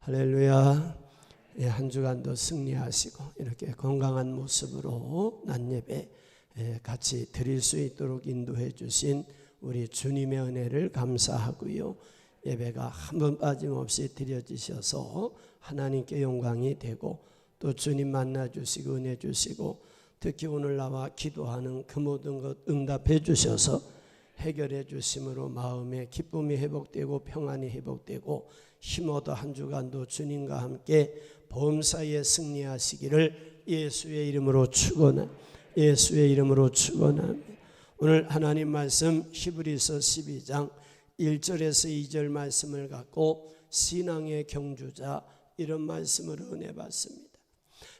할렐루야. 한 주간도 승리하시고 이렇게 건강한 모습으로 낮예배 같이 드릴 수 있도록 인도해 주신 우리 주님의 은혜를 감사하고요. 예배가 한 번 빠짐없이 드려지셔서 하나님께 영광이 되고 또 주님 만나 주시고 은혜 주시고 특히 오늘 나와 기도하는 그 모든 것 응답해 주셔서 해결해 주심으로 마음의 기쁨이 회복되고 평안이 회복되고 힘어도 한 주간도 주님과 함께 범사에 승리하시기를 예수의 이름으로 축원합니다. 예수의 이름으로 축원합니다. 오늘 하나님 말씀 히브리서 12장 1절에서 2절 말씀을 갖고 신앙의 경주자 이런 말씀으로 은혜 받습니다.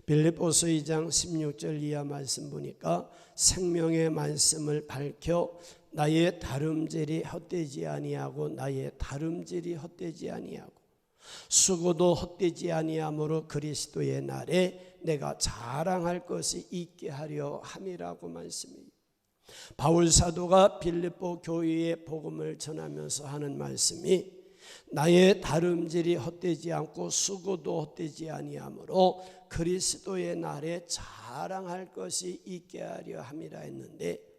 빌립보서 2장 16절 이하 말씀 보니까 생명의 말씀을 밝혀 나의 다름질이 헛되지 아니하고 나의 다름질이 헛되지 아니하고 수고도 헛되지 아니하므로 그리스도의 날에 내가 자랑할 것이 있게 하려 함이라고 말씀입니다. 바울 사도가 빌립보 교회에 복음을 전하면서 하는 말씀이 나의 다름질이 헛되지 않고 수고도 헛되지 아니하므로 그리스도의 날에 자랑할 것이 있게 하려 함이라 했는데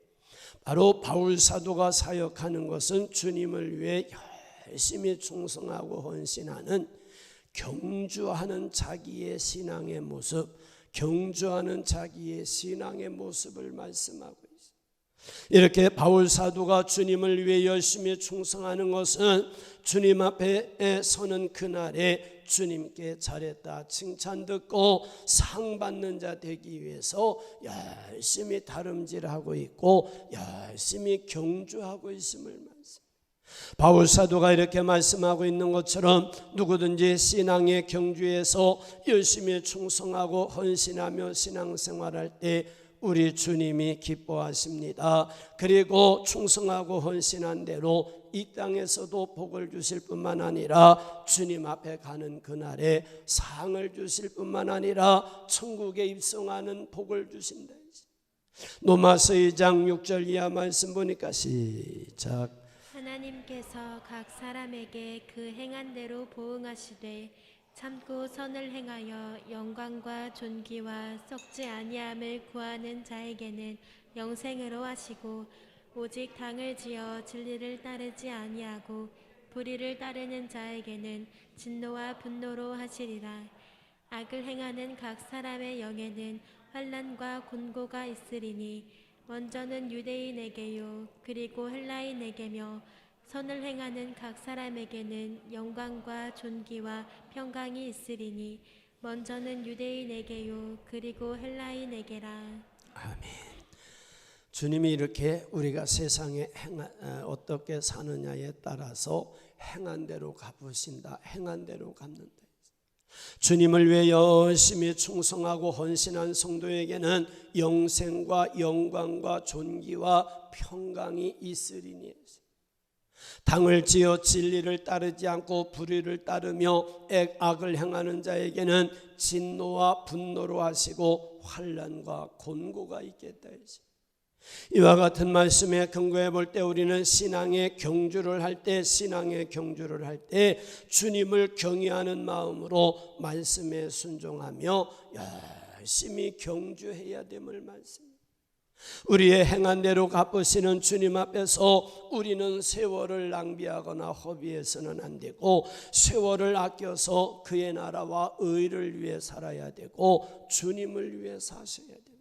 바로 바울 사도가 사역하는 것은 주님을 위해 열심히 충성하고 헌신하는 경주하는 자기의 신앙의 모습, 경주하는 자기의 신앙의 모습을 말씀하고 있습니다. 이렇게 바울 사도가 주님을 위해 열심히 충성하는 것은 주님 앞에 서는 그날에 주님께 잘했다 칭찬 듣고 상 받는 자 되기 위해서 열심히 다름질하고 있고 열심히 경주하고 있음을 말씀합니다. 바울 사도가 이렇게 말씀하고 있는 것처럼 누구든지 신앙의 경주에서 열심히 충성하고 헌신하며 신앙생활할 때 우리 주님이 기뻐하십니다. 그리고 충성하고 헌신한 대로 이 땅에서도 복을 주실 뿐만 아니라 주님 앞에 가는 그날에 상을 주실 뿐만 아니라 천국에 입성하는 복을 주신다. 로마서 2장 6절 이하 말씀 보니까 시작. 하나님께서 각 사람에게 그 행한 대로 보응하시되 참고 선을 행하여 영광과 존귀와 썩지 아니함을 구하는 자에게는 영생으로 하시고 오직 당을 지어 진리를 따르지 아니하고 불의를 따르는 자에게는 진노와 분노로 하시리라. 악을 행하는 각 사람의 영에는 환난과 곤고가 있으리니 먼저는 유대인에게요 그리고 헬라인에게며 선을 행하는 각 사람에게는 영광과 존귀와 평강이 있으리니 먼저는 유대인에게요 그리고 헬라인에게라. 아멘. 주님이 이렇게 우리가 세상에 어떻게 사느냐에 따라서 행한 대로 갚으신다, 행한 대로 갚는다. 주님을 위해 열심히 충성하고 헌신한 성도에게는 영생과 영광과 존귀와 평강이 있으리니 당을 지어 진리를 따르지 않고 불의를 따르며 악을 행하는 자에게는 진노와 분노로 하시고 환난과 곤고가 있겠다. 이와 같은 말씀에 근거해 볼 때 우리는 신앙의 경주를 할 때 주님을 경외하는 마음으로 말씀에 순종하며 열심히 경주해야 됨을 말씀합니다. 우리의 행한 대로 갚으시는 주님 앞에서 우리는 세월을 낭비하거나 허비해서는 안 되고 세월을 아껴서 그의 나라와 의를 위해 살아야 되고 주님을 위해 사셔야 됩니다.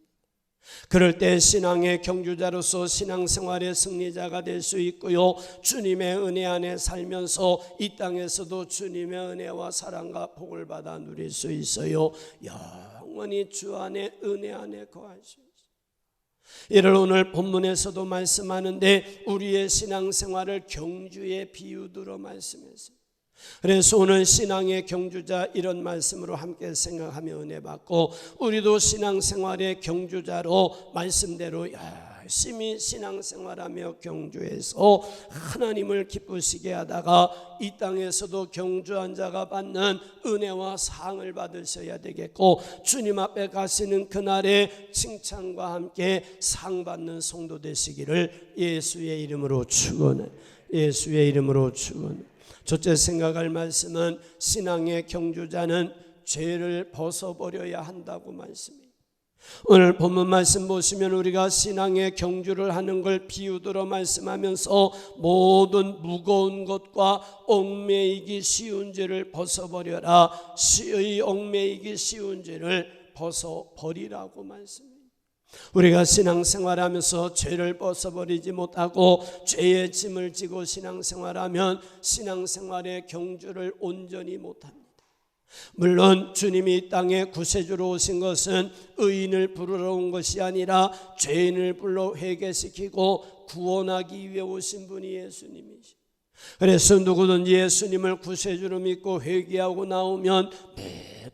그럴 때 신앙의 경주자로서 신앙생활의 승리자가 될 수 있고요. 주님의 은혜 안에 살면서 이 땅에서도 주님의 은혜와 사랑과 복을 받아 누릴 수 있어요. 영원히 주 안에 은혜 안에 거할 수 있어요. 이를 오늘 본문에서도 말씀하는데 우리의 신앙생활을 경주의 비유들로 말씀했어요. 그래서 오늘 신앙의 경주자 이런 말씀으로 함께 생각하며 은혜 받고 우리도 신앙생활의 경주자로 말씀대로 열심히 신앙생활하며 경주해서 하나님을 기쁘시게 하다가 이 땅에서도 경주한 자가 받는 은혜와 상을 받으셔야 되겠고 주님 앞에 가시는 그날에 칭찬과 함께 상 받는 성도 되시기를 예수의 이름으로 축원해. 예수의 이름으로 축원해. 첫째 생각할 말씀은 신앙의 경주자는 죄를 벗어버려야 한다고 말씀입니다. 오늘 본문 말씀 보시면 우리가 신앙의 경주를 하는 걸 비유들어 말씀하면서 모든 무거운 것과 얽매이기 쉬운 죄를 벗어버려라. 얽매이기 쉬운 죄를 벗어버리라고 말씀합니다. 우리가 신앙생활하면서 죄를 벗어버리지 못하고 죄의 짐을 지고 신앙생활하면 신앙생활의 경주를 온전히 못합니다. 물론 주님이 이 땅에 구세주로 오신 것은 의인을 부르러 온 것이 아니라 죄인을 불러 회개시키고 구원하기 위해 오신 분이 예수님이시. 그래서 누구든지 예수님을 구세주로 믿고 회개하고 나오면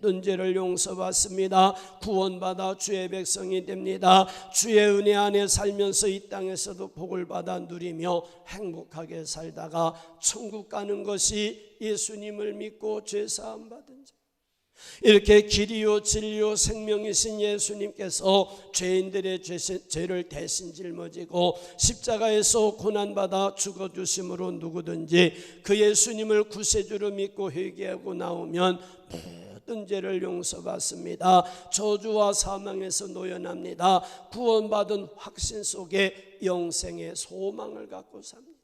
모든 죄를 용서받습니다. 구원받아 주의 백성이 됩니다. 주의 은혜 안에 살면서 이 땅에서도 복을 받아 누리며 행복하게 살다가 천국 가는 것이 예수님을 믿고 죄사함 받은 자. 이렇게 길이요 진리요 생명이신 예수님께서 죄인들의 죄를 대신 짊어지고 십자가에서 고난받아 죽어주심으로 누구든지 그 예수님을 구세주로 믿고 회개하고 나오면 모든 죄를 용서받습니다. 저주와 사망에서 노연합니다. 구원받은 확신 속에 영생의 소망을 갖고 삽니다.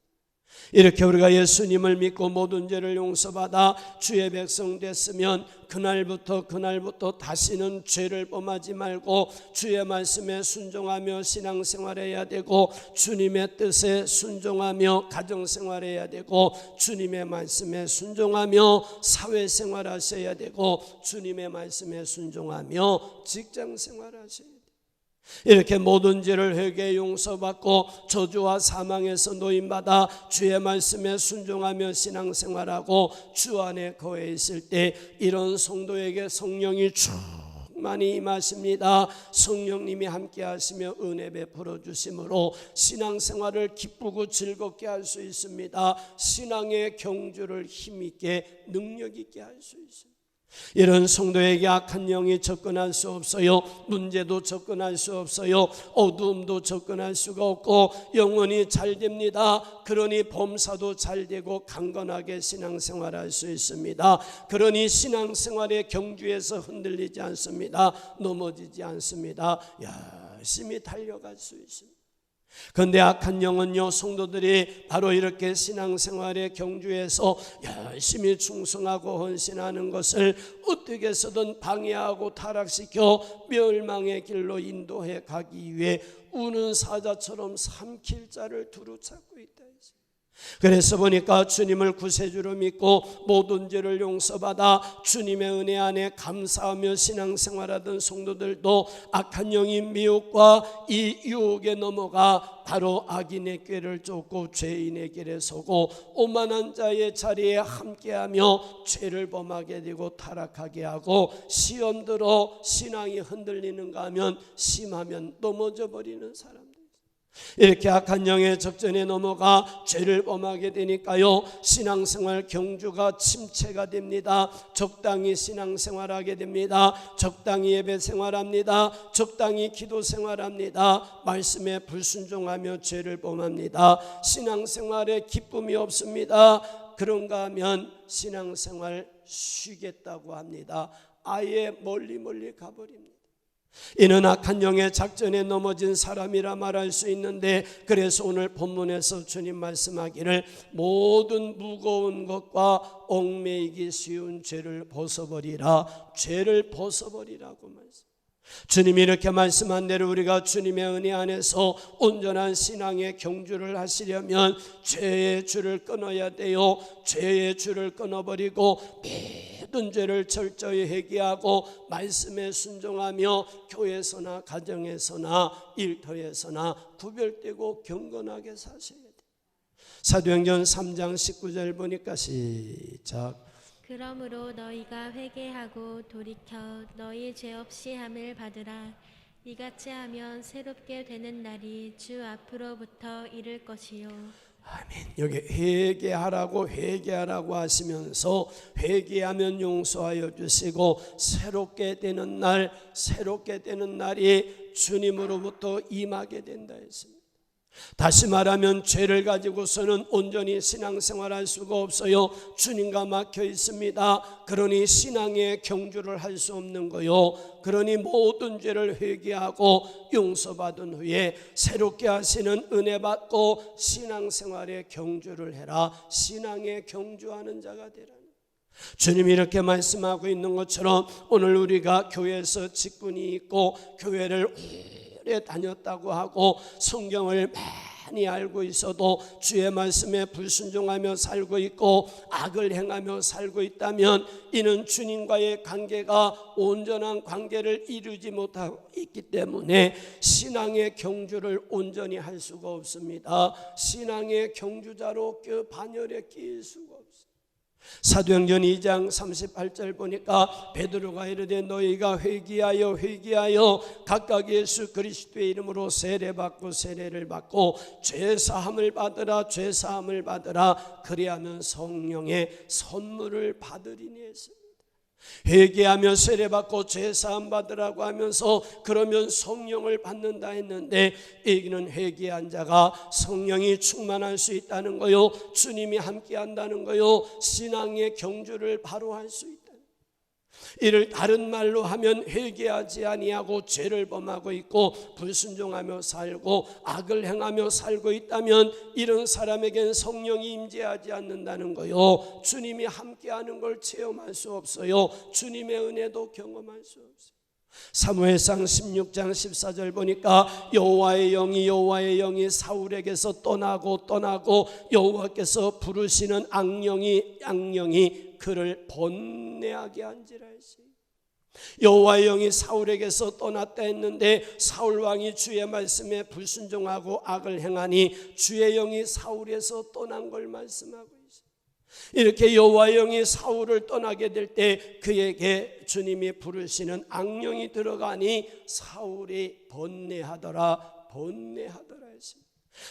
이렇게 우리가 예수님을 믿고 모든 죄를 용서받아 주의 백성 됐으면 그날부터 다시는 죄를 범하지 말고 주의 말씀에 순종하며 신앙생활해야 되고 주님의 뜻에 순종하며 가정생활해야 되고 주님의 말씀에 순종하며 사회생활하셔야 되고 주님의 말씀에 순종하며 직장생활하셔야 돼요. 이렇게 모든 죄를 회개 용서받고 저주와 사망에서 노임받아 주의 말씀에 순종하며 신앙생활하고 주 안에 거해 있을 때 이런 성도에게 성령이 충만히 임하십니다. 성령님이 함께 하시며 은혜 베풀어 주심으로 신앙생활을 기쁘고 즐겁게 할 수 있습니다. 신앙의 경주를 힘있게 능력있게 할 수 있습니다. 이런 성도에게 악한 영이 접근할 수 없어요. 문제도 접근할 수 없어요. 어두움도 접근할 수가 없고 영원히 잘 됩니다. 그러니 범사도 잘 되고 강건하게 신앙생활할 수 있습니다. 그러니 신앙생활의 경주에서 흔들리지 않습니다. 넘어지지 않습니다. 열심히 달려갈 수 있습니다. 그런데 악한 영은요, 성도들이 바로 이렇게 신앙생활의 경주에서 열심히 충성하고 헌신하는 것을 어떻게 해서든 방해하고 타락시켜 멸망의 길로 인도해 가기 위해 우는 사자처럼 삼킬 자를 두루 찾고 있다. 그래서 보니까 주님을 구세주로 믿고 모든 죄를 용서받아 주님의 은혜 안에 감사하며 신앙생활하던 성도들도 악한 영인 미혹과 이 유혹에 넘어가 바로 악인의 꾀를 쫓고 죄인의 길에 서고 오만한 자의 자리에 함께하며 죄를 범하게 되고 타락하게 하고 시험 들어 신앙이 흔들리는가 하면 심하면 넘어져 버리는 사람. 이렇게 악한 영의 적전에 넘어가 죄를 범하게 되니까요, 신앙생활 경주가 침체가 됩니다. 적당히 신앙생활하게 됩니다. 적당히 예배생활합니다. 적당히 기도생활합니다. 말씀에 불순종하며 죄를 범합니다. 신앙생활에 기쁨이 없습니다. 그런가 하면 신앙생활 쉬겠다고 합니다. 아예 멀리 가버립니다. 이는 악한 영의 작전에 넘어진 사람이라 말할 수 있는데, 그래서 오늘 본문에서 주님 말씀하기를 모든 무거운 것과 얽매이기 쉬운 죄를 벗어버리라, 죄를 벗어버리라고 말씀. 주님이 이렇게 말씀한 대로 우리가 주님의 은혜 안에서 온전한 신앙의 경주를 하시려면 죄의 줄을 끊어야 돼요. 죄의 줄을 끊어버리고 모든 죄를 철저히 회개하고 말씀에 순종하며 교회에서나 가정에서나 일터에서나 구별되고 경건하게 사셔야 돼요. 사도행전 3장 19절 보니까 시작. 그러므로 너희가 회개하고 돌이켜 너희 죄 없이 함을 받으라. 이같이 하면 새롭게 되는 날이 주 앞으로부터 이를 것이요. 아멘. 여기 회개하라고 하시면서 회개하면 용서하여 주시고 새롭게 되는 날이 주님으로부터 임하게 된다 했습니다. 다시 말하면 죄를 가지고서는 온전히 신앙생활할 수가 없어요. 주님과 막혀 있습니다. 그러니 신앙의 경주를 할 수 없는 거요. 그러니 모든 죄를 회개하고 용서받은 후에 새롭게 하시는 은혜 받고 신앙생활의 경주를 해라. 신앙의 경주하는 자가 되라. 주님이 이렇게 말씀하고 있는 것처럼 오늘 우리가 교회에서 직분이 있고 교회를 오래 다녔다고 하고 성경을 많이 알고 있어도 주의 말씀에 불순종하며 살고 있고 악을 행하며 살고 있다면 이는 주님과의 관계가 온전한 관계를 이루지 못하고 있기 때문에 신앙의 경주를 온전히 할 수가 없습니다. 신앙의 경주자로 반열에 끼일 수가 없습니다. 사도행전 2장 38절 보니까 베드로가 이르되 너희가 회개하여 각각 예수 그리스도의 이름으로 세례를 받고 죄사함을 받으라 그리하면 성령의 선물을 받으리니 했습니다. 회개하며 세례받고 죄사함 받으라고 하면서 그러면 성령을 받는다 했는데 여기는 회개한 자가 성령이 충만할 수 있다는 거요, 주님이 함께 한다는 거요, 신앙의 경주를 바로 할 수 있다. 이를 다른 말로 하면 회개하지 아니하고 죄를 범하고 있고 불순종하며 살고 악을 행하며 살고 있다면 이런 사람에겐 성령이 임재하지 않는다는 거요, 주님이 함께하는 걸 체험할 수 없어요. 주님의 은혜도 경험할 수 없어요. 사무엘상 16장 14절 보니까 여호와의 영이 사울에게서 떠나고 여호와께서 부르시는 악령이 그를 번뇌하게 한지라 했어요. 여호와의 영이 사울에게서 떠났다 했는데 사울 왕이 주의 말씀에 불순종하고 악을 행하니 주의 영이 사울에서 떠난 걸 말씀하고 있어요. 이렇게 여호와의 영이 사울을 떠나게 될 때 그에게 주님이 부르시는 악령이 들어가니 사울이 번뇌하더라 했습니다.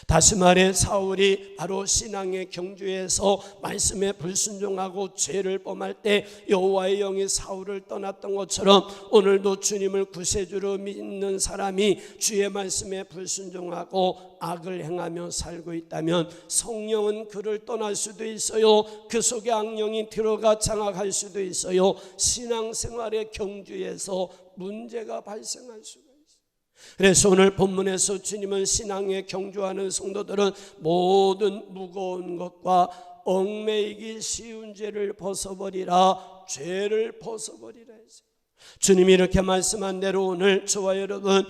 다시 말해 사울이 바로 신앙의 경주에서 말씀에 불순종하고 죄를 범할 때 여호와의 영이 사울을 떠났던 것처럼 오늘도 주님을 구세주로 믿는 사람이 주의 말씀에 불순종하고 악을 행하며 살고 있다면 성령은 그를 떠날 수도 있어요. 그 속에 악령이 들어가 장악할 수도 있어요. 신앙생활의 경주에서 문제가 발생할 수가 있어요. 그래서 오늘 본문에서 주님은 신앙에 경주하는 성도들은 모든 무거운 것과 얽매이기 쉬운 죄를 벗어버리라, 죄를 벗어버리라 했어요. 주님이 이렇게 말씀한 대로 오늘 저와 여러분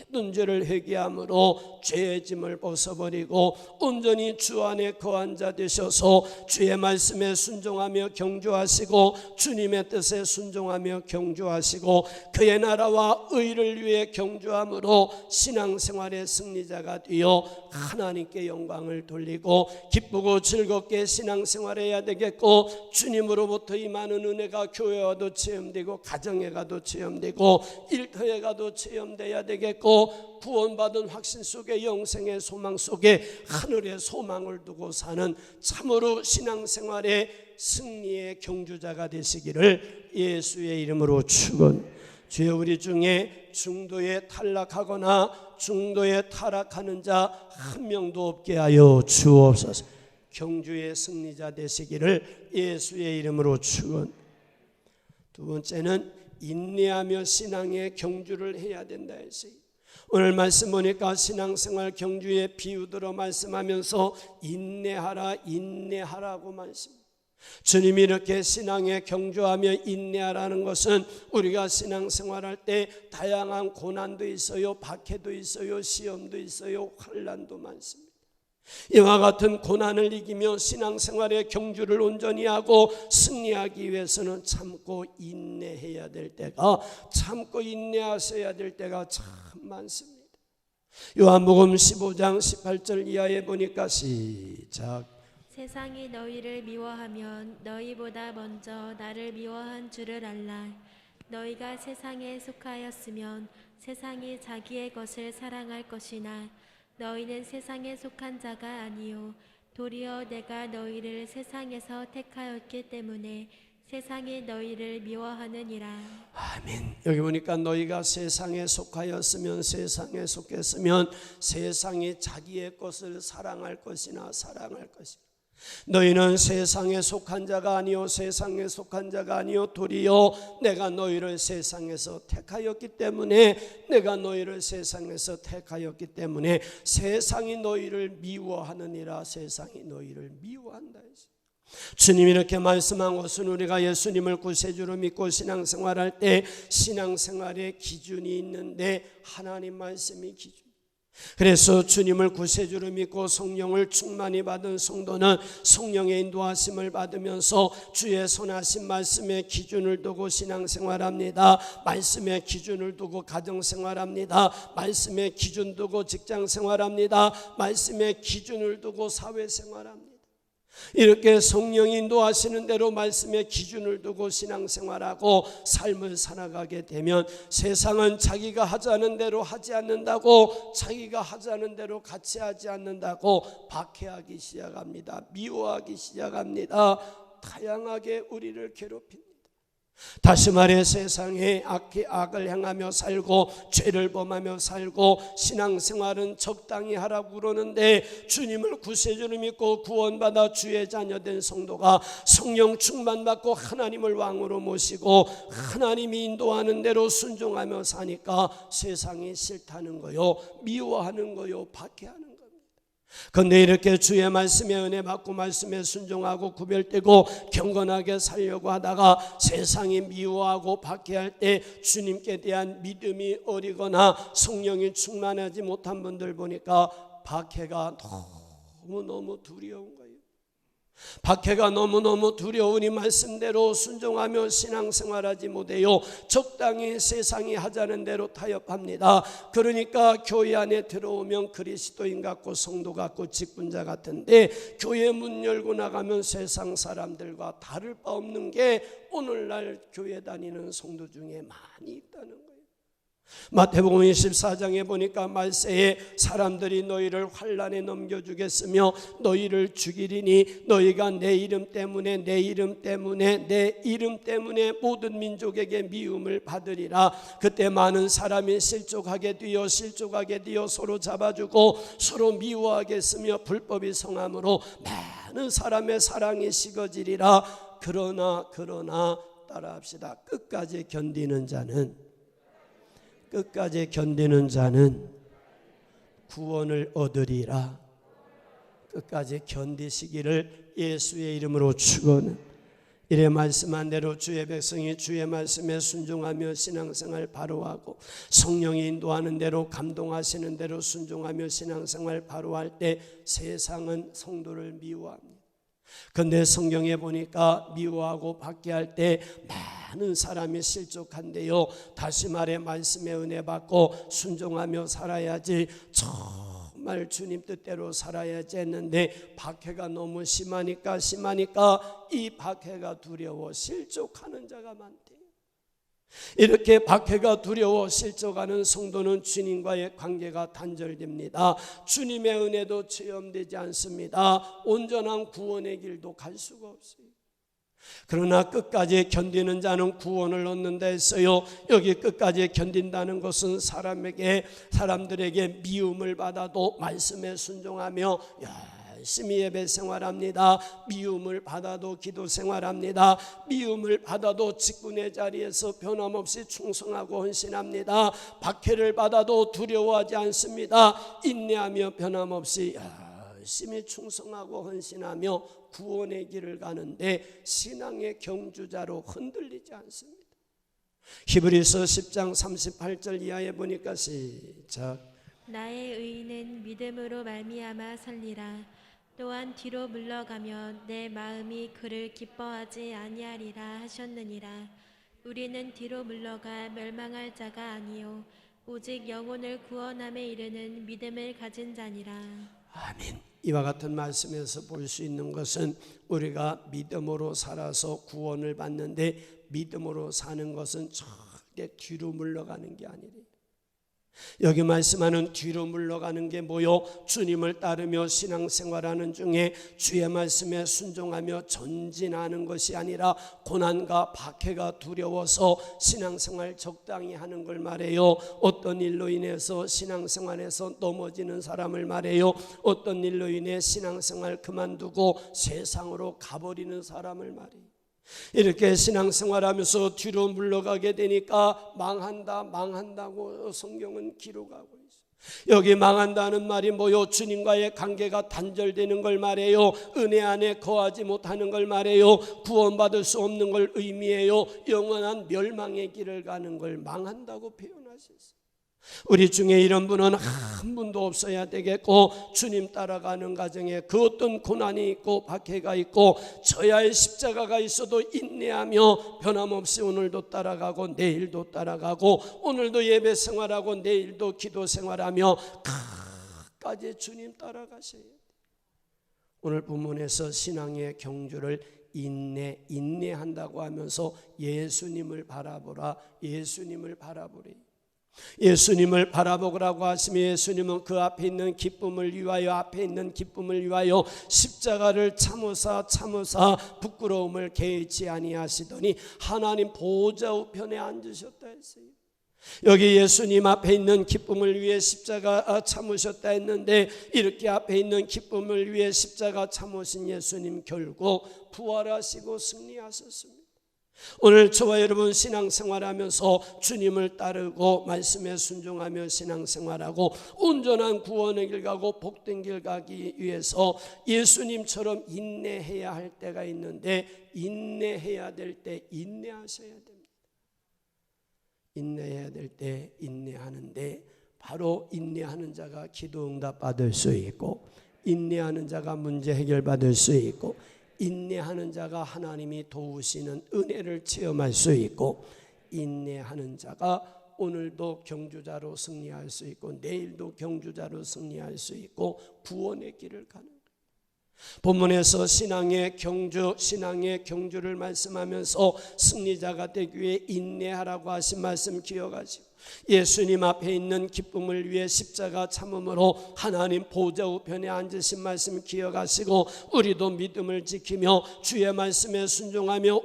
모든 죄를 회개함으로 죄의 짐을 벗어버리고 온전히 주 안에 거한 자 되셔서 주의 말씀에 순종하며 경주하시고 주님의 뜻에 순종하며 경주하시고 그의 나라와 의를 위해 경주함으로 신앙생활의 승리자가 되어 하나님께 영광을 돌리고 기쁘고 즐겁게 신앙생활해야 되겠고 주님으로부터 이 많은 은혜가 교회와도 체험되고 가정에 가도 체험되고 일터에 가도 체험돼야 되겠고 구원받은 확신 속에 영생의 소망 속에 하늘의 소망을 두고 사는 참으로 신앙생활의 승리의 경주자가 되시기를 예수의 이름으로 축원. 주여 우리 중에 중도에 탈락하거나 중도에 타락하는 자 한 명도 없게 하여 주옵소서. 경주의 승리자 되시기를 예수의 이름으로 축원. 두 번째는 인내하며 신앙의 경주를 해야 된다 했어요. 오늘 말씀 보니까 신앙생활 경주의 비유들어 말씀하면서 인내하라고 말씀합니다. 주님이 이렇게 신앙에 경주하며 인내하라는 것은 우리가 신앙생활할 때 다양한 고난도 있어요, 박해도 있어요, 시험도 있어요, 환난도 많습니다. 이와 같은 고난을 이기며 신앙생활의 경주를 온전히 하고 승리하기 위해서는 참고 인내해야 될 때가, 참고 인내하셔야 될 때가 참 많습니다. 요한복음 15장 18절 이하에 보니까 시작. 세상이 너희를 미워하면 너희보다 먼저 나를 미워한 줄을 알라. 너희가 세상에 속하였으면 세상이 자기의 것을 사랑할 것이나 너희는 세상에 속한 자가 아니요 도리어 내가 너희를 세상에서 택하였기 때문에 세상이 너희를 미워하느니라. 아멘. 여기 보니까 너희가 세상에 속하였으면, 세상에 속했으면 세상이 자기의 것을 사랑할 것이나 사랑할 것이라. 너희는 세상에 속한 자가 아니요 세상에 속한 자가 아니요 도리어 내가 너희를 세상에서 택하였기 때문에, 내가 너희를 세상에서 택하였기 때문에 세상이 너희를 미워하느니라. 세상이 너희를 미워한다 했어요. 주님이 이렇게 말씀한 것은 우리가 예수님을 구세주로 믿고 신앙생활할 때 신앙생활의 기준이 있는데 하나님 말씀이 기준. 그래서 주님을 구세주로 믿고 성령을 충만히 받은 성도는 성령의 인도하심을 받으면서 주의 선하신 말씀의 기준을 두고 신앙생활합니다. 말씀의 기준을 두고 가정생활합니다. 말씀의 기준 두고 직장생활합니다. 말씀의 기준을 두고 사회생활합니다. 이렇게 성령이 인도하시는 대로 말씀의 기준을 두고 신앙생활하고 삶을 살아가게 되면 세상은 자기가 하자는 대로 하지 않는다고, 자기가 하자는 대로 같이 하지 않는다고 박해하기 시작합니다. 미워하기 시작합니다. 다양하게 우리를 괴롭힙니다. 다시 말해 세상에 악을 행하며 살고 죄를 범하며 살고 신앙생활은 적당히 하라고 그러는데, 주님을 구세주로 믿고 구원받아 주의 자녀된 성도가 성령 충만받고 하나님을 왕으로 모시고 하나님이 인도하는 대로 순종하며 사니까 세상이 싫다는 거요, 미워하는 거요, 박해하는 거요. 그런데 이렇게 주의 말씀에 은혜 받고 말씀에 순종하고 구별되고 경건하게 살려고 하다가 세상이 미워하고 박해할 때 주님께 대한 믿음이 어리거나 성령이 충만하지 못한 분들 보니까 박해가 너무너무 두려운 거예요. 박해가 너무너무 두려우니 말씀대로 순종하며 신앙생활하지 못해요. 적당히 세상이 하자는 대로 타협합니다. 그러니까 교회 안에 들어오면 그리스도인 같고 성도 같고 직분자 같은데, 교회 문 열고 나가면 세상 사람들과 다를 바 없는 게 오늘날 교회 다니는 성도 중에 많이 있다는 거예요. 마태복음 24장에 보니까 말세에 사람들이 너희를 환난에 넘겨주겠으며 너희를 죽이리니 너희가 내 이름 때문에 모든 민족에게 미움을 받으리라. 그때 많은 사람이 실족하게 되어 서로 잡아주고 서로 미워하겠으며 불법이 성함으로 많은 사람의 사랑이 식어지리라. 그러나 따라합시다. 끝까지 견디는 자는 구원을 얻으리라. 끝까지 견디시기를 예수의 이름으로 축원합니다. 이래 말씀한 대로 주의 백성이 주의 말씀에 순종하며 신앙생활 바로하고 성령이 인도하는 대로 감동하시는 대로 순종하며 신앙생활 바로할 때 세상은 성도를 미워합니다. 그런데 성경에 보니까 미워하고 박해할 때 많은 사람이 실족한데요, 다시 말해 말씀의 은혜 받고 순종하며 살아야지, 정말 주님 뜻대로 살아야지 했는데 박해가 너무 심하니까 이 박해가 두려워 실족하는 자가 많대요. 이렇게 박해가 두려워 실족하는 성도는 주님과의 관계가 단절됩니다. 주님의 은혜도 체험되지 않습니다. 온전한 구원의 길도 갈 수가 없어요. 그러나 끝까지 견디는 자는 구원을 얻는다 했어요. 여기 끝까지 견딘다는 것은 사람들에게 미움을 받아도 말씀에 순종하며 열심히 예배 생활합니다. 미움을 받아도 기도 생활합니다. 미움을 받아도 직분의 자리에서 변함없이 충성하고 헌신합니다. 박해를 받아도 두려워하지 않습니다. 인내하며 변함없이 열심히 충성하고 헌신하며 구원의 길을 가는데 신앙의 경주자로 흔들리지 않습니다. 히브리서 10장 38절 이하에 보니까 시작. 나의 의인은 믿음으로 말미암아 살리라. 또한 뒤로 물러가면 내 마음이 그를 기뻐하지 아니하리라 하셨느니라. 우리는 뒤로 물러가 멸망할 자가 아니요 오직 영혼을 구원함에 이르는 믿음을 가진 자니라. 아멘. 이와 같은 말씀에서 볼 수 있는 것은 우리가 믿음으로 살아서 구원을 받는데, 믿음으로 사는 것은 절대 뒤로 물러가는 게 아니래요. 여기 말씀하는 뒤로 물러가는 게 뭐요? 주님을 따르며 신앙생활하는 중에 주의 말씀에 순종하며 전진하는 것이 아니라 고난과 박해가 두려워서 신앙생활 적당히 하는 걸 말해요. 어떤 일로 인해서 신앙생활에서 넘어지는 사람을 말해요. 어떤 일로 인해 신앙생활 그만두고 세상으로 가버리는 사람을 말해요. 이렇게 신앙생활하면서 뒤로 물러가게 되니까 망한다고 성경은 기록하고 있어요. 여기 망한다는 말이 뭐요? 주님과의 관계가 단절되는 걸 말해요. 은혜 안에 거하지 못하는 걸 말해요. 구원받을 수 없는 걸 의미해요. 영원한 멸망의 길을 가는 걸 망한다고 표현하셨어요. 우리 중에 이런 분은 한 분도 없어야 되겠고, 주님 따라가는 과정에 그 어떤 고난이 있고 박해가 있고 져야의 십자가가 있어도 인내하며 변함없이 오늘도 따라가고 내일도 따라가고 오늘도 예배 생활하고 내일도 기도 생활하며 끝까지 주님 따라가셔야 돼요. 오늘 본문에서 신앙의 경주를 인내한다고 하면서 예수님을 바라보라, 예수님을 바라보래. 예수님을 바라보라고 하시면 예수님은 그 앞에 있는 기쁨을 위하여 십자가를 참으사 부끄러움을 개의치 아니하시더니 하나님 보좌 우편에 앉으셨다 했어요. 여기 예수님 앞에 있는 기쁨을 위해 십자가 참으셨다 했는데, 이렇게 앞에 있는 기쁨을 위해 십자가 참으신 예수님 결국 부활하시고 승리하셨습니다. 오늘 저와 여러분 신앙생활하면서 주님을 따르고 말씀에 순종하며 신앙생활하고 온전한 구원의 길 가고 복된 길 가기 위해서 예수님처럼 인내해야 할 때가 있는데, 인내해야 될 때 인내하셔야 됩니다. 인내해야 될 때 인내하는데, 바로 인내하는 자가 기도 응답 받을 수 있고, 인내하는 자가 문제 해결 받을 수 있고, 인내하는 자가 하나님이 도우시는 은혜를 체험할 수 있고, 인내하는 자가 오늘도 경주자로 승리할 수 있고 내일도 경주자로 승리할 수 있고 구원의 길을 가는 거예요. 본문에서 신앙의 경주를 말씀하면서 승리자가 되기 위해 인내하라고 하신 말씀 기억하시고, 예수님 앞에 있는 기쁨을 위해 십자가 참음으로 하나님 보좌 우편에 앉으신 말씀 기억하시고, 우리도 믿음을 지키며 주의 말씀에 순종하며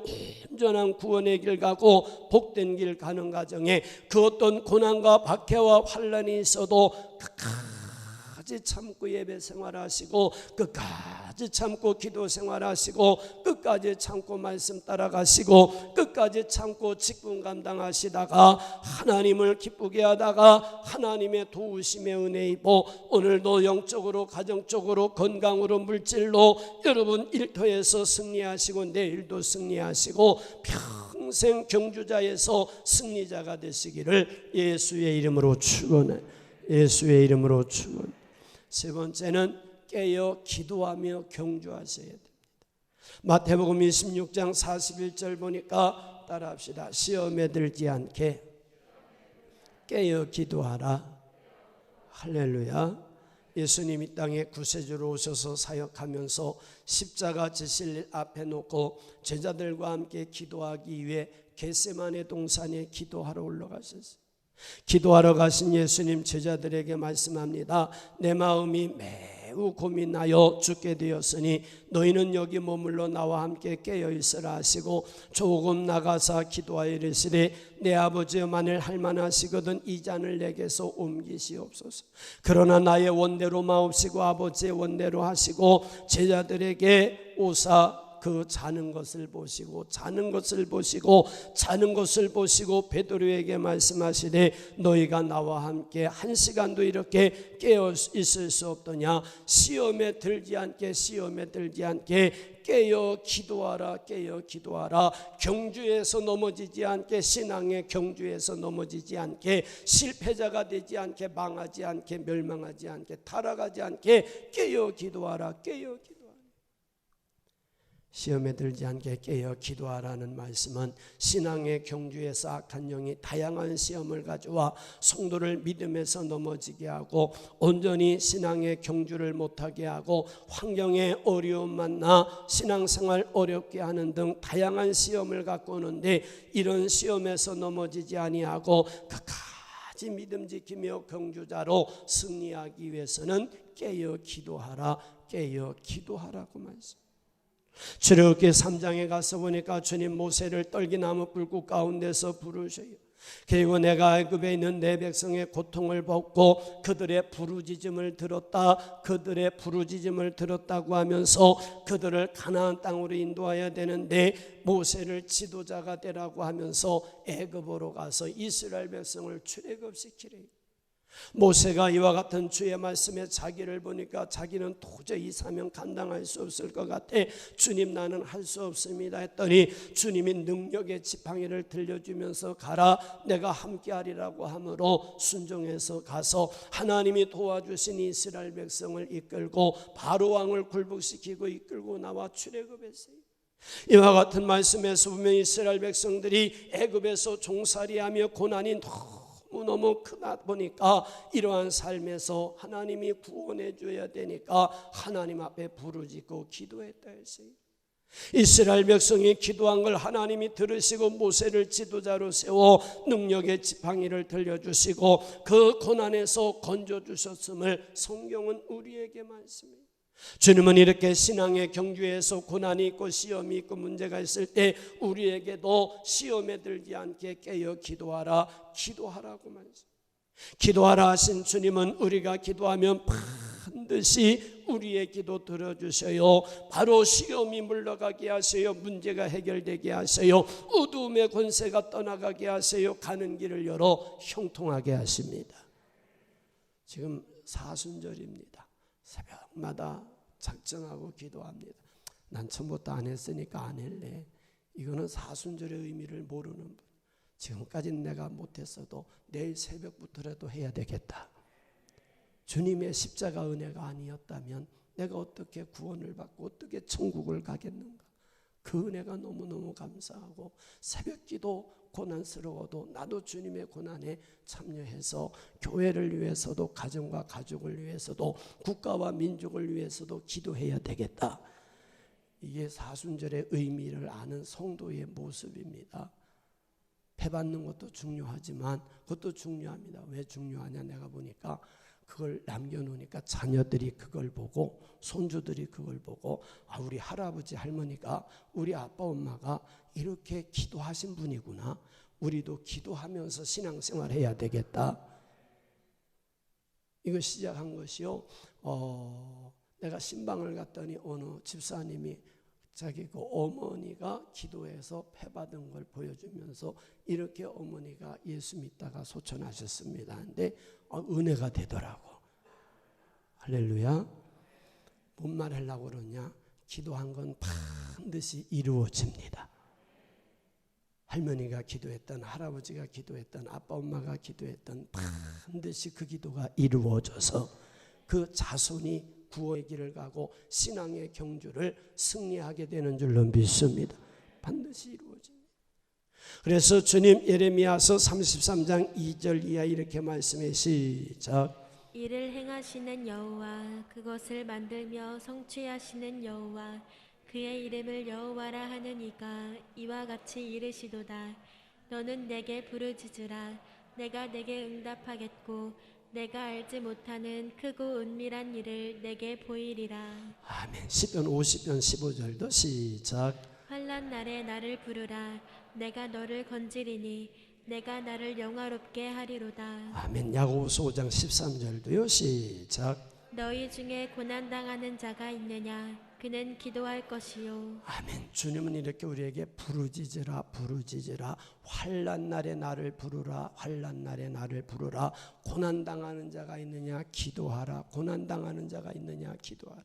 온전한 구원의 길 가고 복된 길 가는 과정에 그 어떤 고난과 박해와 환난이 있어도 끝까지 참고 예배 생활하시고, 끝까지 참고 기도 생활하시고, 끝까지 참고 말씀 따라가시고, 끝까지 참고 직분 감당하시다가 하나님을 기쁘게 하다가 하나님의 도우심의 은혜 입어 오늘도 영적으로 가정적으로 건강으로 물질로 여러분 일터에서 승리하시고 내일도 승리하시고 평생 경주자에서 승리자가 되시기를 예수의 이름으로 축원해. 예수의 이름으로 축원해. 세 번째는 깨어 기도하며 경주하셔야 됩니다. 마태복음 26장 41절 보니까 따라합시다. 시험에 들지 않게 깨어 기도하라. 할렐루야. 예수님 이 땅에 구세주로 오셔서 사역하면서 십자가 지실 앞에 놓고 제자들과 함께 기도하기 위해 겟세마네 동산에 기도하러 올라가셨어요. 기도하러 가신 예수님 제자들에게 말씀합니다. 내 마음이 매우 고민하여 죽게 되었으니 너희는 여기 머물러 나와 함께 깨어있으라 하시고, 조금 나가사 기도하여 이르시되 내 아버지여 만일 할만하시거든 이 잔을 내게서 옮기시옵소서. 그러나 나의 원대로 마옵시고 아버지의 원대로 하시고, 제자들에게 오사 그 자는 것을 보시고 베드로에게 말씀하시되 너희가 나와 함께 한 시간도 이렇게 깨어 있을 수 없더냐. 시험에 들지 않게 깨어 기도하라. 경주에서 넘어지지 않게, 신앙의 경주에서 넘어지지 않게, 실패자가 되지 않게, 망하지 않게, 멸망하지 않게, 타락하지 않게 깨어 기도하라. 시험에 들지 않게 깨어 기도하라는 말씀은 신앙의 경주에서 악한 영이 다양한 시험을 가져와 성도를 믿음에서 넘어지게 하고 온전히 신앙의 경주를 못하게 하고 환경에 어려움 만나 신앙생활 어렵게 하는 등 다양한 시험을 갖고 오는데, 이런 시험에서 넘어지지 아니하고 끝까지 같이 믿음 지키며 경주자로 승리하기 위해서는 깨어 기도하라, 깨어 기도하라고 말씀. 출애굽기 3장에 가서 보니까 주님 모세를 떨기나무 굴곡 가운데서 부르셔요. 그리고 내가 애굽에 있는 내 백성의 고통을 벗고 그들의 부르짖음을 들었다, 그들의 부르짖음을 들었다고 하면서 그들을 가나안 땅으로 인도해야 되는데 모세를 지도자가 되라고 하면서 애굽으로 가서 이스라엘 백성을 출애굽시키래요. 모세가 이와 같은 주의 말씀에 자기를 보니까 자기는 도저히 이 사명 감당할 수 없을 것 같아. 주님 나는 할 수 없습니다 했더니 주님이 능력의 지팡이를 들려주면서 가라, 내가 함께하리라고 하므로 순종해서 가서 하나님이 도와주신 이스라엘 백성을 이끌고 바로 왕을 굴복시키고 이끌고 나와 출애굽했어요. 이와 같은 말씀에서 보면 이스라엘 백성들이 애굽에서 종살이하며 고난이 너무 크다 보니까 이러한 삶에서 하나님이 구원해 줘야 되니까 하나님 앞에 부르짖고 기도했다 했어요. 이스라엘 백성이 기도한 걸 하나님이 들으시고 모세를 지도자로 세워 능력의 지팡이를 들려주시고 그 고난에서 건져주셨음을 성경은 우리에게 말씀해요. 주님은 이렇게 신앙의 경주에서 고난이 있고 시험이 있고 문제가 있을 때 우리에게도 시험에 들지 않게 깨어 기도하라, 기도하라고 말씀. 기도하라 하신 주님은 우리가 기도하면 반드시 우리의 기도 들어주셔요. 바로 시험이 물러가게 하세요. 문제가 해결되게 하세요. 어두움의 권세가 떠나가게 하세요. 가는 길을 열어 형통하게 하십니다. 지금 사순절입니다. 새벽마다 작정하고 기도합니다. 난 처음부터 안 했으니까 안 할래. 이거는 사순절의 의미를 모르는 분, 지금까지는 내가 못했어도 내일 새벽부터라도 해야 되겠다. 주님의 십자가 은혜가 아니었다면 내가 어떻게 구원을 받고 어떻게 천국을 가겠는가. 그 은혜가 너무너무 감사하고 새벽기도 고난스러워도 나도 주님의 고난에 참여해서 교회를 위해서도 가정과 가족을 위해서도 국가와 민족을 위해서도 기도해야 되겠다. 이게 사순절의 의미를 아는 성도의 모습입니다. 패받는 것도 중요하지만 그것도 중요합니다. 왜 중요하냐, 내가 보니까 그걸 남겨놓으니까 자녀들이 그걸 보고 손주들이 그걸 보고 우리 할아버지 할머니가 우리 아빠 엄마가 이렇게 기도하신 분이구나, 우리도 기도하면서 신앙생활 해야 되겠다. 이거 시작한 것이요. 내가 신방을 갔더니 어느 집사님이 자기 그 어머니가 기도해서 패받은 걸 보여주면서 이렇게 어머니가 예수 믿다가 소천하셨습니다. 근데 은혜가 되더라고. 할렐루야. 뭔 말 하려고 그러냐? 기도한 건 반드시 이루어집니다. 할머니가 기도했던, 할아버지가 기도했던, 아빠 엄마가 기도했던 반드시 그 기도가 이루어져서 그 자손이 구원의 길을 가고 신앙의 경주를 승리하게 되는 줄로 믿습니다. 반드시 이루어집니다. 그래서 주님 예레미야서 33장 2절 이하 이렇게 말씀해, 시작. 이를 행하시는 여호와, 그것을 만들며 성취하시는 여호와, 그의 이름을 여호와라 하는 이가 이와 같이 이르시도다. 너는 내게 부르짖으라. 내가 내게 응답하겠고 내가 알지 못하는 크고 은밀한 일을 내게 보이리라. 아멘. 시편 50편 15절도 시작. 환난 날에 나를 부르라. 내가 너를 건지리니 내가 나를 영화롭게 하리로다. 아멘. 야고보서 5장 13절도요. 시작. 너희 중에 고난당하는 자가 있느냐? 그는 기도할 것이요. 아멘. 주님은 이렇게 우리에게 부르짖으라, 부르짖으라. 환난 날에 나를 부르라, 환난 날에 나를 부르라. 고난당하는 자가 있느냐? 기도하라. 고난당하는 자가 있느냐? 기도하라.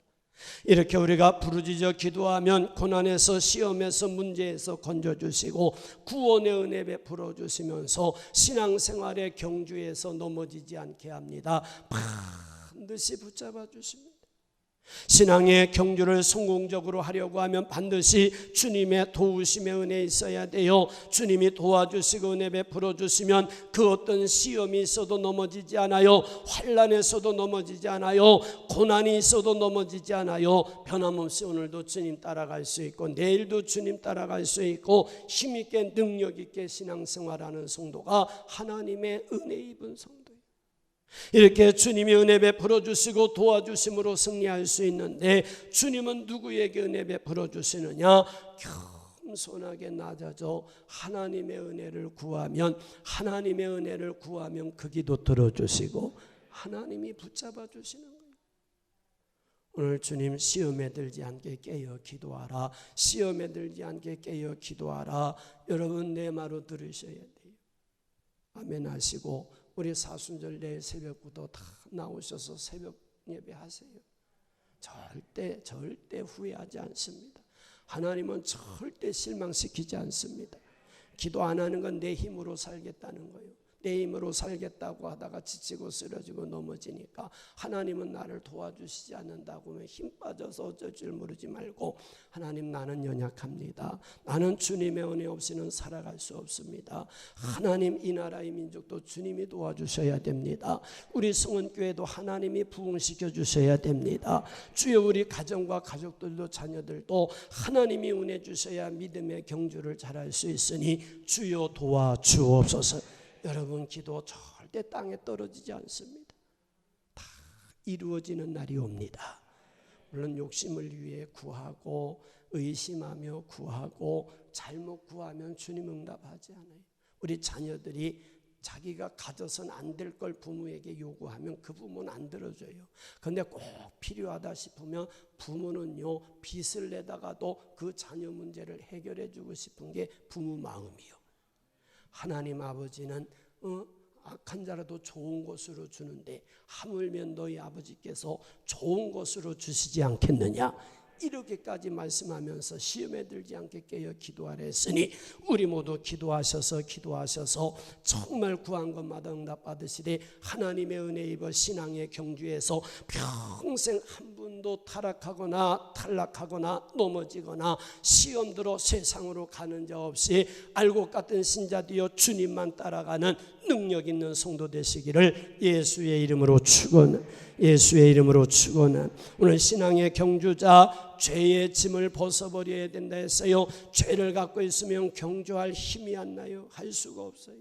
이렇게 우리가 부르짖어 기도하면 고난에서, 시험에서, 문제에서 건져주시고 구원의 은혜 베풀어 주시면서 신앙생활의 경주에서 넘어지지 않게 합니다. 반드시 붙잡아 주십니다. 신앙의 경주를 성공적으로 하려고 하면 반드시 주님의 도우심의 은혜 있어야 돼요. 주님이 도와주시고 은혜 베풀어 주시면 그 어떤 시험이 있어도 넘어지지 않아요. 환난에서도 넘어지지 않아요. 고난이 있어도 넘어지지 않아요. 변함없이 오늘도 주님 따라갈 수 있고 내일도 주님 따라갈 수 있고 힘있게 능력있게 신앙생활하는 성도가 하나님의 은혜 입은 성도. 이렇게 주님이 은혜 베풀어 주시고 도와주심으로 승리할 수 있는데 주님은 누구에게 은혜 베풀어 주시느냐? 겸손하게 낮아져 하나님의 은혜를 구하면 그 기도 들어주시고 하나님이 붙잡아 주시는 거예요. 오늘 주님 시험에 들지 않게 깨어 기도하라. 시험에 들지 않게 깨어 기도하라. 여러분 내 말로 들으셔야 돼요. 아멘 하시고 우리 사순절 내일 새벽부터 다 나오셔서 새벽 예배하세요. 절대 후회하지 않습니다. 하나님은 절대 실망시키지 않습니다. 기도 안 하는 건 내 힘으로 살겠다는 거예요. 내 힘으로 살겠다고 하다가 지치고 쓰러지고 넘어지니까 하나님은 나를 도와주시지 않는다고 하면 힘 빠져서 어쩔 줄 모르지 말고 하나님 나는 연약합니다. 나는 주님의 은혜 없이는 살아갈 수 없습니다. 하나님 이 나라의 민족도 주님이 도와주셔야 됩니다. 우리 성은교회도 하나님이 부흥시켜 주셔야 됩니다. 주여 우리 가정과 가족들도 자녀들도 하나님이 은혜 주셔야 믿음의 경주를 잘할 수 있으니 주여 도와주옵소서. 여러분 기도 절대 땅에 떨어지지 않습니다. 다 이루어지는 날이 옵니다. 물론 욕심을 위해 구하고 의심하며 구하고 잘못 구하면 주님 응답하지 않아요. 우리 자녀들이 자기가 가져선 안 될 걸 부모에게 요구하면 그 부모는 안 들어줘요. 그런데 꼭 필요하다 싶으면 부모는요 빚을 내다가도 그 자녀 문제를 해결해 주고 싶은 게 부모 마음이요. 하나님 아버지는 악한 자라도 좋은 것으로 주는데 하물며 너희 아버지께서 좋은 것으로 주시지 않겠느냐 이렇게까지 말씀하면서 시험에 들지 않게 깨어 기도하라 했으니 우리 모두 기도하셔서 정말 구한 것마다 응답 받으시되 하나님의 은혜 입어 신앙의 경주에서 평생 한 분도 타락하거나 탈락하거나 넘어지거나 시험 들어 세상으로 가는 자 없이 알곡 같은 신자 되어 주님만 따라가는 능력 있는 성도 되시기를 예수의 이름으로 축원합니다. 오늘 신앙의 경주자 죄의 짐을 벗어버려야 된다 했어요. 죄를 갖고 있으면 경주할 힘이 안 나요. 할 수가 없어요.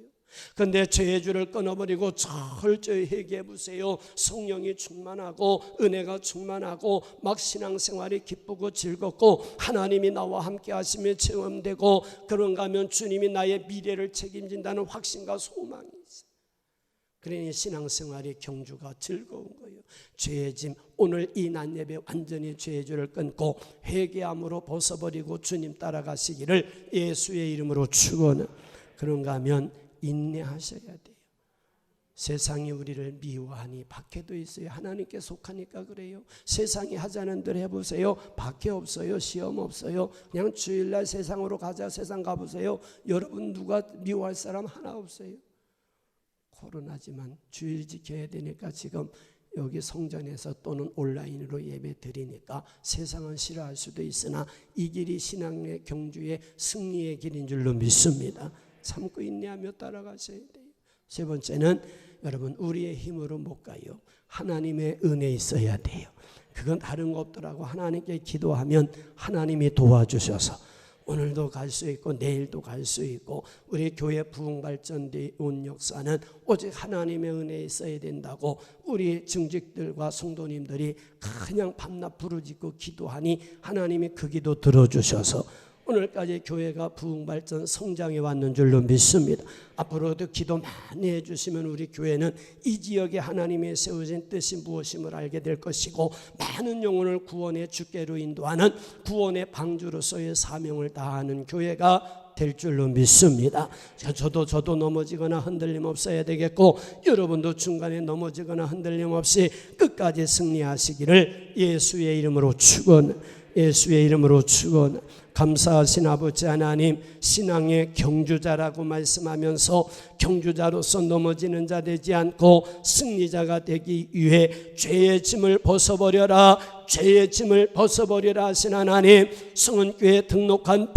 그런데 죄의 줄을 끊어버리고 철저히 회개해 보세요. 성령이 충만하고 은혜가 충만하고 막 신앙생활이 기쁘고 즐겁고 하나님이 나와 함께 하시며 체험되고 그런가 하면 주님이 나의 미래를 책임진다는 확신과 소망이 있어요. 그러니 신앙생활의 경주가 즐거운 거예요. 죄의 짐 오늘 이 낮 예배 완전히 죄의 줄을 끊고 회개함으로 벗어버리고 주님 따라가시기를 예수의 이름으로 축원합니다. 그런가 하면 인내하셔야 돼요. 세상이 우리를 미워하니 박해도 있어요. 하나님께 속하니까 그래요. 세상이 하자는 대로 해보세요. 박해 없어요. 시험 없어요. 그냥 주일날 세상으로 가자. 세상 가보세요. 여러분 누가 미워할 사람 하나 없어요. 코로나지만 주일 지켜야 되니까 지금 여기 성전에서 또는 온라인으로 예배 드리니까 세상은 싫어할 수도 있으나 이 길이 신앙의 경주의 승리의 길인 줄로 믿습니다. 참고 인내하며 따라가셔야 돼요. 세 번째는 여러분 우리의 힘으로 못 가요. 하나님의 은혜 있어야 돼요. 그건 다른 거 없더라고. 하나님께 기도하면 하나님이 도와주셔서 오늘도 갈 수 있고 내일도 갈 수 있고 우리 교회 부흥발전대 온 역사는 오직 하나님의 은혜 있어야 된다고 우리 증직들과 성도님들이 그냥 밤낮 부르짖고 기도하니 하나님이 그 기도 들어주셔서 오늘까지 교회가 부흥발전 성장해 왔는 줄로 믿습니다. 앞으로도 기도 많이 해주시면 우리 교회는 이 지역에 하나님의 세우신 뜻이 무엇임을 알게 될 것이고 많은 영혼을 구원의 주께로 인도하는 구원의 방주로서의 사명을 다하는 교회가 될 줄로 믿습니다. 저도 넘어지거나 흔들림 없어야 되겠고 여러분도 중간에 넘어지거나 흔들림 없이 끝까지 승리하시기를 예수의 이름으로 축원합니다. 예수의 이름으로 축원. 감사하신 아버지 하나님, 신앙의 경주자라고 말씀하면서 경주자로서 넘어지는 자 되지 않고 승리자가 되기 위해 죄의 짐을 벗어버려라, 죄의 짐을 벗어버려라 하신 하나님, 성은교회에 등록한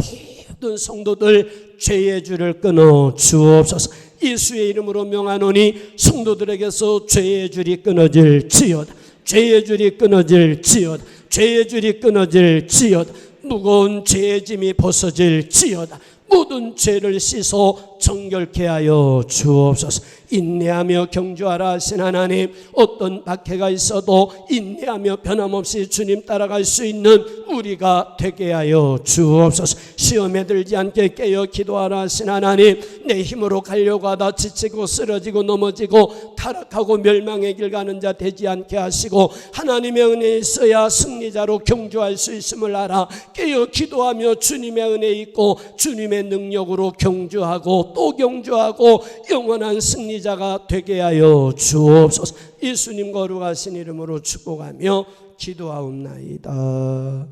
모든 성도들 죄의 줄을 끊어 주옵소서. 예수의 이름으로 명하노니 성도들에게서 죄의 줄이 끊어질지어다. 죄의 줄이 끊어질지어다. 죄의 줄이 끊어질지어다. 무거운 죄의 짐이 벗어질지어다. 모든 죄를 씻어 정결케 하여 주옵소서. 인내하며 경주하라 하신 하나님, 어떤 박해가 있어도 인내하며 변함없이 주님 따라갈 수 있는 우리가 되게 하여 주옵소서. 시험에 들지 않게 깨어 기도하라 하신 하나님, 내 힘으로 가려고 하다 지치고 쓰러지고 넘어지고 타락하고 멸망의 길 가는 자 되지 않게 하시고 하나님의 은혜에 있어야 승리자로 경주할 수 있음을 알아 깨어 기도하며 주님의 은혜 있고 주님의 능력으로 경주하고 또 경주하고 영원한 승리자가 되게 하여 주옵소서. 예수님 거룩하신 이름으로 축복하며 기도하옵나이다.